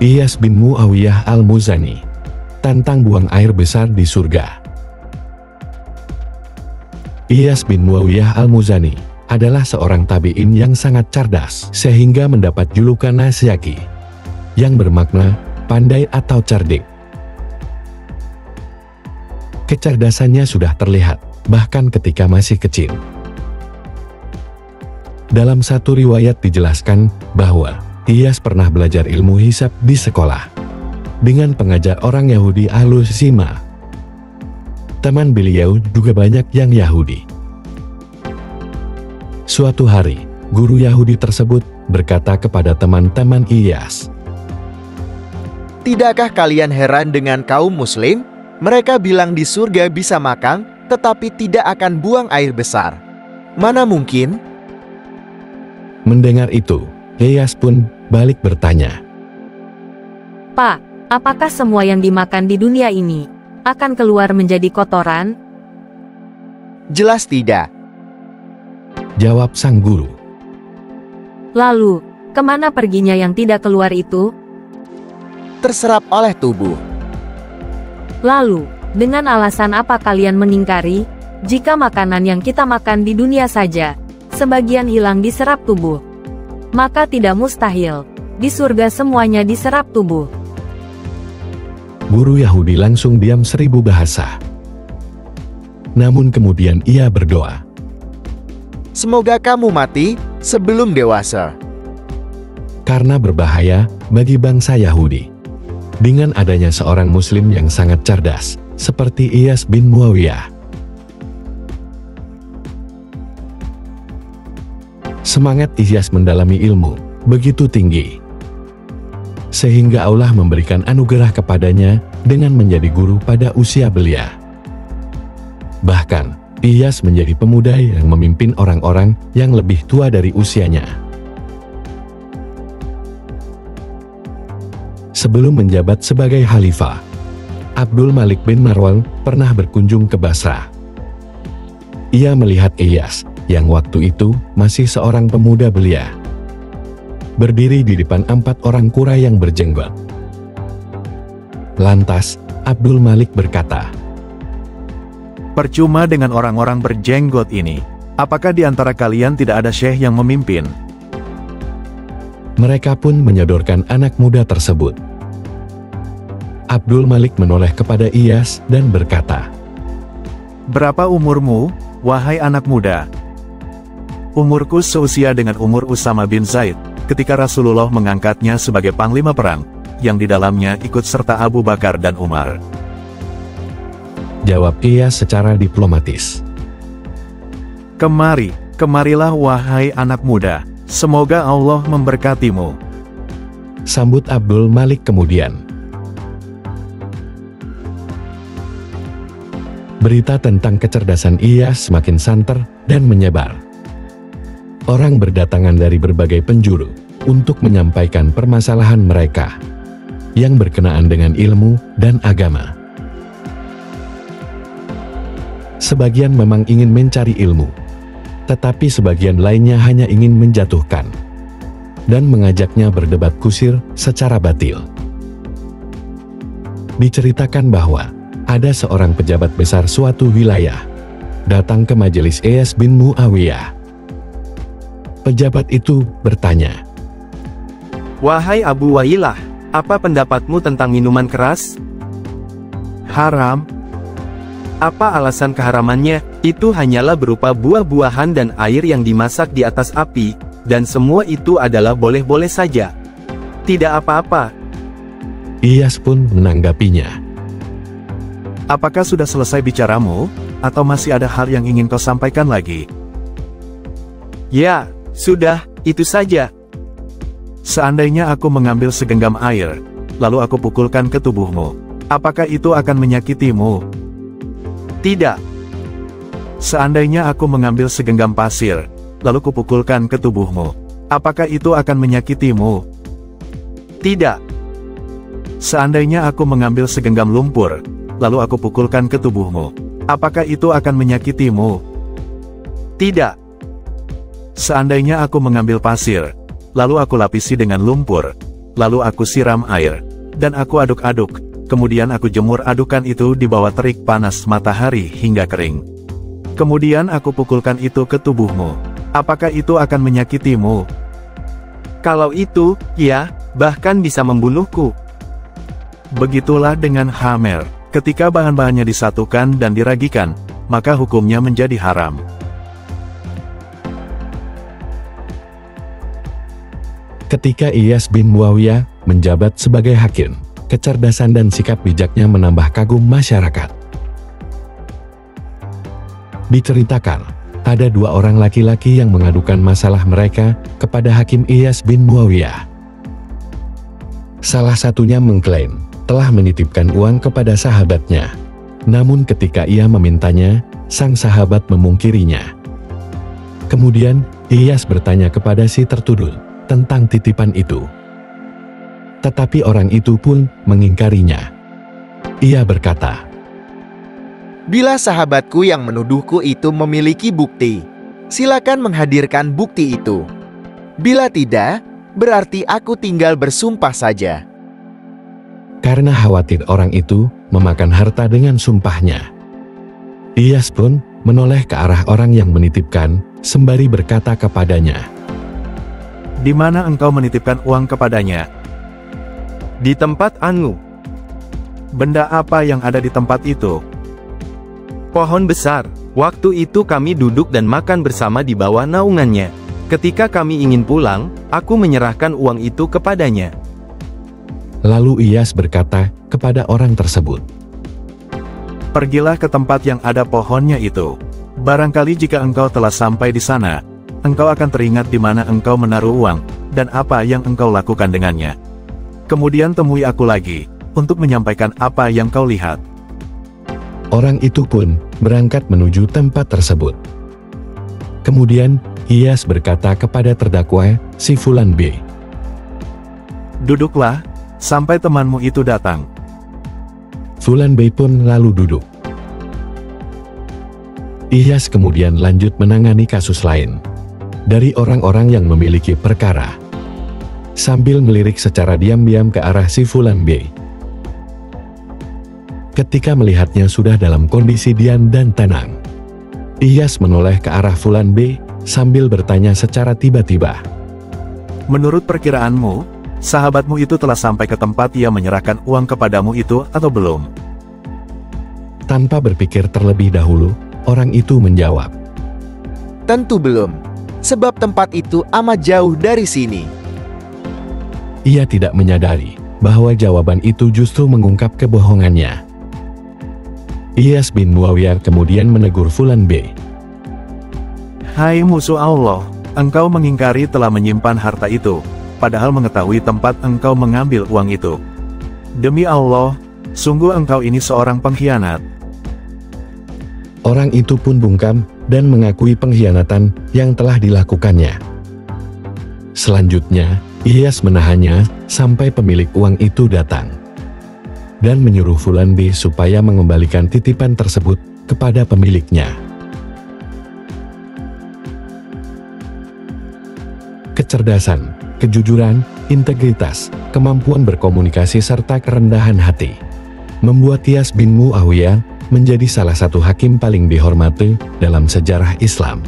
Iyas bin Muawiyah al-Muzani tentang buang air besar di surga. Iyas bin Muawiyah al-Muzani adalah seorang tabi'in yang sangat cerdas sehingga mendapat julukan Nasyaki yang bermakna pandai atau cerdik. Kecerdasannya sudah terlihat bahkan ketika masih kecil. Dalam satu riwayat dijelaskan bahwa Iyas pernah belajar ilmu hisab di sekolah dengan pengajar orang Yahudi Ahlus Sima. Teman beliau juga banyak yang Yahudi. Suatu hari, guru Yahudi tersebut berkata kepada teman-teman Iyas, "Tidakkah kalian heran dengan kaum muslim? Mereka bilang di surga bisa makan, tetapi tidak akan buang air besar. Mana mungkin?" Mendengar itu, Iyas pun balik bertanya, "Pak, apakah semua yang dimakan di dunia ini akan keluar menjadi kotoran?" "Jelas tidak," jawab sang guru. "Lalu, kemana perginya yang tidak keluar itu?" "Terserap oleh tubuh." "Lalu, dengan alasan apa kalian mengingkari, jika makanan yang kita makan di dunia saja, sebagian hilang diserap tubuh? Maka tidak mustahil, di surga semuanya diserap tubuh." Guru Yahudi langsung diam 1000 bahasa. Namun kemudian ia berdoa, "Semoga kamu mati sebelum dewasa." karena berbahaya bagi bangsa Yahudi. Dengan adanya seorang muslim yang sangat cerdas, seperti Iyas bin Muawiyah. Semangat Iyas mendalami ilmu begitu tinggi, sehingga Allah memberikan anugerah kepadanya dengan menjadi guru pada usia belia. Bahkan, Iyas menjadi pemuda yang memimpin orang-orang yang lebih tua dari usianya. Sebelum menjabat sebagai khalifah, Abdul Malik bin Marwan pernah berkunjung ke Basra. Ia melihat Iyas, yang waktu itu masih seorang pemuda belia, berdiri di depan 4 orang kura yang berjenggot. Lantas, Abdul Malik berkata, "Percuma dengan orang-orang berjenggot ini. Apakah di antara kalian tidak ada syekh yang memimpin?" Mereka pun menyodorkan anak muda tersebut. Abdul Malik menoleh kepada Iyas dan berkata, "Berapa umurmu, wahai anak muda?" "Umurku seusia dengan umur Usama bin Zaid, ketika Rasulullah mengangkatnya sebagai panglima perang, yang di dalamnya ikut serta Abu Bakar dan Umar," jawab Iyas secara diplomatis. Kemarilah wahai anak muda, semoga Allah memberkatimu," sambut Abdul Malik kemudian. Berita tentang kecerdasan Iyas semakin santer dan menyebar. Orang berdatangan dari berbagai penjuru untuk menyampaikan permasalahan mereka yang berkenaan dengan ilmu dan agama. Sebagian memang ingin mencari ilmu, tetapi sebagian lainnya hanya ingin menjatuhkan dan mengajaknya berdebat kusir secara batil. Diceritakan bahwa ada seorang pejabat besar suatu wilayah datang ke majelis Iyas bin Muawiyah. Pejabat itu bertanya, "Wahai Abu Wailah, apa pendapatmu tentang minuman keras?" "Haram." "Apa alasan keharamannya?" "Itu hanyalah berupa buah-buahan dan air yang dimasak di atas api, dan semua itu adalah boleh-boleh saja. Tidak apa-apa." Iyas pun menanggapinya, "Apakah sudah selesai bicaramu, atau masih ada hal yang ingin kau sampaikan lagi?" "Ya, sudah, itu saja." "Seandainya aku mengambil segenggam air, lalu aku pukulkan ke tubuhmu, apakah itu akan menyakitimu?" "Tidak." "Seandainya aku mengambil segenggam pasir, lalu kupukulkan ke tubuhmu, apakah itu akan menyakitimu?" "Tidak." "Seandainya aku mengambil segenggam lumpur, lalu aku pukulkan ke tubuhmu, apakah itu akan menyakitimu?" "Tidak." "Seandainya aku mengambil pasir, lalu aku lapisi dengan lumpur, lalu aku siram air, dan aku aduk-aduk, kemudian aku jemur adukan itu di bawah terik panas matahari hingga kering. Kemudian aku pukulkan itu ke tubuhmu. Apakah itu akan menyakitimu? Kalau itu, ya, bahkan bisa membunuhku. Begitulah dengan khamr. Ketika bahan-bahannya disatukan dan diragikan, maka hukumnya menjadi haram. Ketika Iyas bin Muawiyah menjabat sebagai hakim, kecerdasan dan sikap bijaknya menambah kagum masyarakat. Diceritakan, ada dua orang laki-laki yang mengadukan masalah mereka kepada Hakim Iyas bin Muawiyah. Salah satunya mengklaim telah menitipkan uang kepada sahabatnya. Namun ketika ia memintanya, sang sahabat memungkirinya. Kemudian, Iyas bertanya kepada si tertuduh tentang titipan itu. Tetapi orang itu pun mengingkarinya. Ia berkata, "Bila sahabatku yang menuduhku itu memiliki bukti, silakan menghadirkan bukti itu. Bila tidak, berarti aku tinggal bersumpah saja." Karena khawatir orang itu memakan harta dengan sumpahnya, Iyas pun menoleh ke arah orang yang menitipkan, sembari berkata kepadanya, "Di mana engkau menitipkan uang kepadanya?" "Di tempat Anu." "Benda apa yang ada di tempat itu?" "Pohon besar. Waktu itu kami duduk dan makan bersama di bawah naungannya. Ketika kami ingin pulang, aku menyerahkan uang itu kepadanya." Lalu Iyas berkata kepada orang tersebut, "Pergilah ke tempat yang ada pohonnya itu. Barangkali jika engkau telah sampai di sana, engkau akan teringat di mana engkau menaruh uang, dan apa yang engkau lakukan dengannya. Kemudian temui aku lagi, untuk menyampaikan apa yang kau lihat." Orang itu pun berangkat menuju tempat tersebut. Kemudian, Iyas berkata kepada terdakwa, si Fulan B, "Duduklah, sampai temanmu itu datang." Fulan B pun lalu duduk. Iyas kemudian lanjut menangani kasus lain dari orang-orang yang memiliki perkara, sambil melirik secara diam-diam ke arah si Fulan B. Ketika melihatnya sudah dalam kondisi diam dan tenang, Iyas menoleh ke arah Fulan B sambil bertanya secara tiba-tiba, "Menurut perkiraanmu, sahabatmu itu telah sampai ke tempat ia menyerahkan uang kepadamu itu atau belum?" Tanpa berpikir terlebih dahulu, orang itu menjawab, "Tentu belum, sebab tempat itu amat jauh dari sini." Ia tidak menyadari bahwa jawaban itu justru mengungkap kebohongannya. Iyas bin Muawiyah kemudian menegur Fulan B, "Hai musuh Allah, engkau mengingkari telah menyimpan harta itu, padahal mengetahui tempat engkau mengambil uang itu. Demi Allah, sungguh engkau ini seorang pengkhianat." Orang itu pun bungkam dan mengakui pengkhianatan yang telah dilakukannya. Selanjutnya, Iyas menahannya sampai pemilik uang itu datang dan menyuruh Fulan B supaya mengembalikan titipan tersebut kepada pemiliknya. Kecerdasan, kejujuran, integritas, kemampuan berkomunikasi serta kerendahan hati membuat Iyas bin Muawiyah menjadi salah satu hakim paling dihormati dalam sejarah Islam.